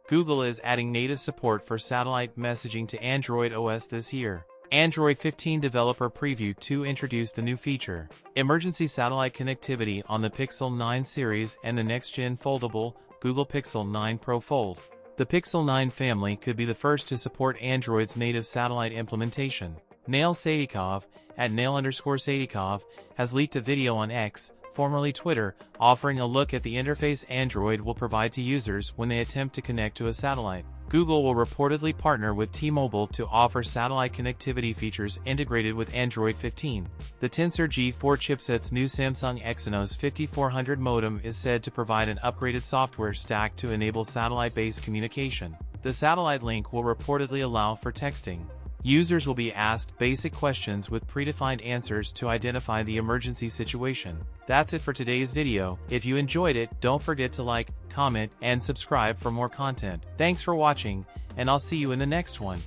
Google is adding native support for satellite messaging to Android OS this year. Android 15 Developer Preview 2 introduced the new feature, emergency satellite connectivity on the Pixel 9 series and the next-gen foldable Google Pixel 9 Pro Fold. The Pixel 9 family could be the first to support Android's native satellite implementation. Nail Sadikov, at Nail_Sadikov, has leaked a video on X, formerly Twitter, offering a look at the interface Android will provide to users when they attempt to connect to a satellite. Google will reportedly partner with T-Mobile to offer satellite connectivity features integrated with Android 15. The Tensor G4 chipset's new Samsung Exynos 5400 modem is said to provide an upgraded software stack to enable satellite-based communication. The satellite link will reportedly allow for texting. Users will be asked basic questions with predefined answers to identify the emergency situation. That's it for today's video. If you enjoyed it, don't forget to like, comment, and subscribe for more content. Thanks for watching, and I'll see you in the next one.